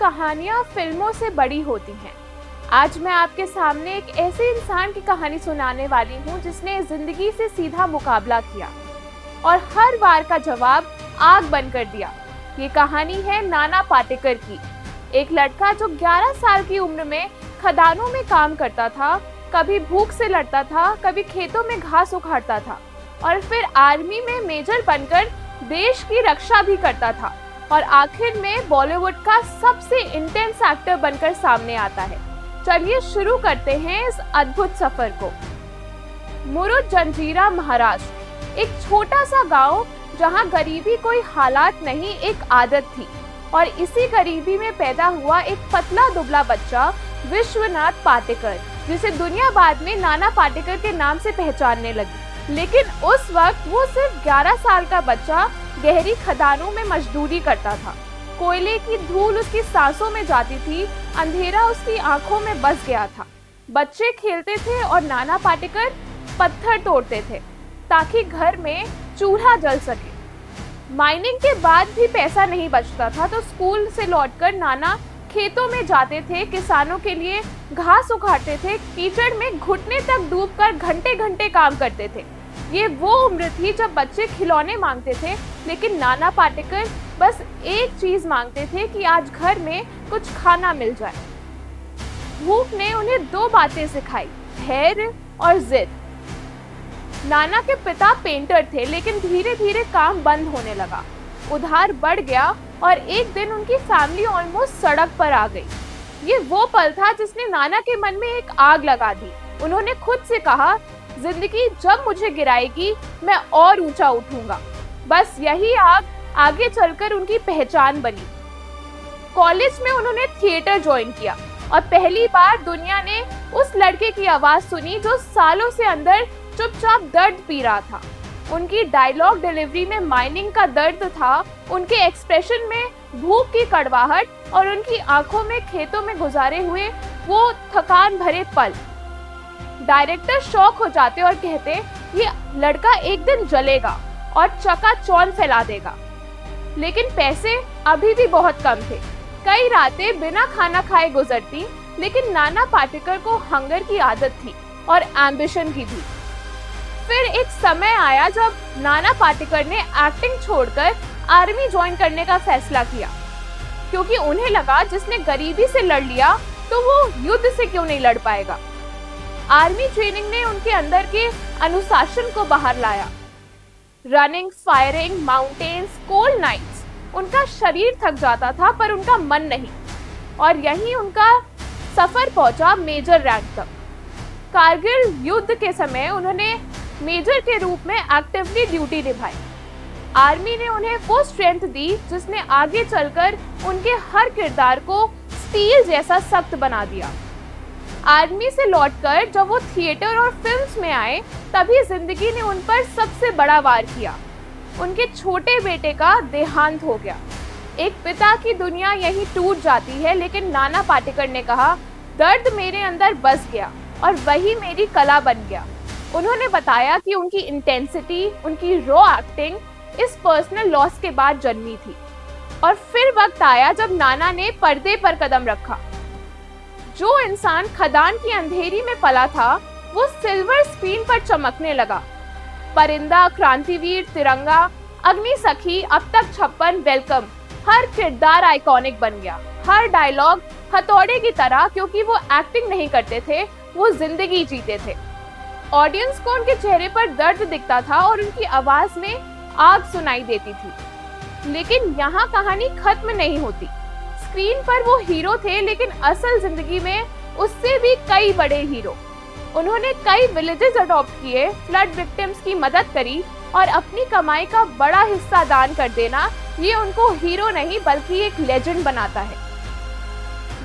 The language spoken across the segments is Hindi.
कहानियाँ फिल्मों से बड़ी होती हैं। आज मैं आपके सामने एक ऐसे इंसान की कहानी सुनाने वाली हूँ जिसने जिंदगी से सीधा मुकाबला किया और हर बार का जवाब आग बनकर दिया। ये कहानी है नाना पाटेकर की। एक लड़का जो 11 साल की उम्र में खदानों में काम करता था, कभी भूख से लड़ता था, कभी खेतों में घास उखाड़ता था और फिर आर्मी में मेजर बनकर देश की रक्षा भी करता था और आखिर में बॉलीवुड का सबसे इंटेंस एक्टर बनकर सामने आता है। चलिए शुरू करते हैं इस अद्भुत सफर को। मुरुड जंजीरा महाराष्ट्र, एक छोटा सा गांव जहां गरीबी कोई हालात नहीं, एक आदत थी। और इसी गरीबी में पैदा हुआ एक पतला दुबला बच्चा विश्वनाथ पाटेकर, जिसे दुनिया बाद में नाना पाटेकर के नाम से पहचानने लगी। लेकिन उस वक्त वो सिर्फ 11 साल का बच्चा गहरी खदानों में मजदूरी करता था। कोयले की धूल उसकी सांसों में जाती थी, अंधेरा उसकी आंखों में बस गया था। बच्चे खेलते थे और नाना पाटेकर पत्थर तोड़ते थे ताकि घर में चूल्हा जल सके। माइनिंग के बाद भी पैसा नहीं बचता था तो स्कूल से लौटकर नाना खेतों में जाते थे, किसानों के लिए घास उखाड़ते थे, कीचड़ में घुटने तक डूबकर घंटे घंटे काम करते थे। ये वो उम्र थी जब बच्चे खिलौने मांगते थे, लेकिन नाना पाटेकर बस एक चीज मांगते थे कि आज घर में कुछ खाना मिल जाए। भूख ने उन्हें 2 बातें सिखाई, धैर्य और जिद। नाना के पिता पेंटर थे, लेकिन धीरे धीरे काम बंद होने लगा, उधार बढ़ गया और एक दिन उनकी फैमिली ऑलमोस्ट सड़क पर आ गई। ये वो पल था जिसने नाना के मन में एक आग लगा दी। उन्होंने खुद से कहा, जिंदगी जब मुझे गिराएगी मैं और ऊंचा उठूंगा। बस यही आग आगे चलकर उनकी पहचान बनी। कॉलेज में उन्होंने थिएटर ज्वाइन किया और पहली बार दुनिया ने उस लड़के की आवाज सुनी जो सालों से अंदर चुपचाप दर्द पी रहा था। उनकी डायलॉग डिलीवरी में माइनिंग का दर्द था, उनके एक्सप्रेशन में भूख की कड़वाहट और उनकी आंखों में खेतों में गुजारे हुए वो थकान भरे पल। डायरेक्टर शॉक हो जाते और कहते, ये लड़का एक दिन जलेगा और चकाचौंध फैला देगा। लेकिन पैसे अभी भी बहुत कम थे। कई रातें बिना खाना खाए गुजरती, लेकिन नाना पाटेकर को हंगर की आदत थी और एम्बिशन की भी। फिर एक समय आया जब नाना पाटेकर ने एक्टिंग छोड़कर आर्मी ज्वाइन करने का फैसला किया, क्योंकि उन्हें लगा जिसने गरीबी से लड़ लिया तो वो युद्ध से क्यों नहीं लड़ पाएगा। आर्मी ट्रेनिंग ने उनके अंदर के अनुशासन को बाहर लाया। Running, firing, mountains, cold nights, उनका शरीर थक जाता था पर उनका मन नहीं। और यहीं उनका सफर पहुंचा मेजर रैंक तक। कारगिल युद्ध के समय उन्होंने मेजर के रूप में एक्टिवली ड्यूटी निभाई। आर्मी ने उन्हें वो स्ट्रेंथ दी जिसने आगे चलकर उनके हर किरदार को स्टील जैसा सख्त बना दिया। आर्मी से लौटकर जब वो थिएटर और फिल्म्स में आए, तभी जिंदगी ने उन पर सबसे बड़ा वार किया। उनके छोटे बेटे का देहांत हो गया। एक पिता की दुनिया यहीं टूट जाती है, लेकिन नाना पाटेकर ने कहा, दर्द मेरे अंदर बस गया और वही मेरी कला बन गया। उन्होंने बताया कि उनकी इंटेंसिटी, उनकी रॉ एक्टिंग इस पर्सनल लॉस के बाद जन्मी थी। और फिर वक्त आया जब नाना ने पर्दे पर कदम रखा। जो इंसान खदान की अंधेरी में पला था, वो सिल्वर स्क्रीन पर चमकने लगा। परिंदा, क्रांतिवीर, तिरंगा, अग्नि सखी, अब तक 56, वेलकम, हर किरदार आइकॉनिक बन गया। हर डायलॉग हथौड़े की तरह, क्योंकि वो एक्टिंग नहीं करते थे, वो जिंदगी जीते थे। ऑडियंस को उनके चेहरे पर दर्द दिखता था और उनकी आवाज में आग सुनाई देती थी। लेकिन यहाँ कहानी खत्म नहीं होती। स्क्रीन पर वो हीरो थे, लेकिन असल जिंदगी में उससे भी कई बड़े हीरो। उन्होंने कई विलेजेस अडॉप्ट किए, फ्लड विक्टिम्स की मदद करी और अपनी कमाई का बड़ा हिस्सा दान कर देना, ये उनको हीरो नहीं बल्कि एक लेजेंड बनाता है।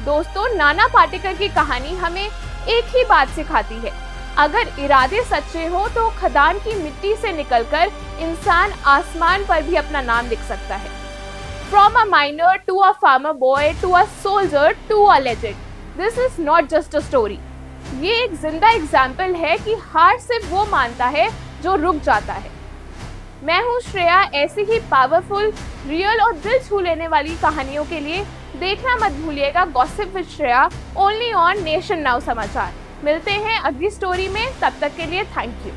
दोस्तों, नाना पाटेकर की कहानी हमें एक ही बात सिखाती है, अगर इरादे सच्चे हो तो खदान की मिट्टी से निकलकर इंसान आसमान पर भी अपना नाम लिख सकता है। From a miner to a farmer boy to a soldier to a legend, this is not just a story. ये एक जिंदा एग्जाम्पल है कि हार सिर्फ वो मानता है जो रुक जाता है। मैं हूँ श्रेया। ऐसी ही पावरफुल, रियल और दिल छू लेने वाली कहानियों के लिए देखना मत भूलिएगा gossip with Shreya, only on nation now समाचार। मिलते हैं अगली स्टोरी में, तब तक के लिए थैंक यू।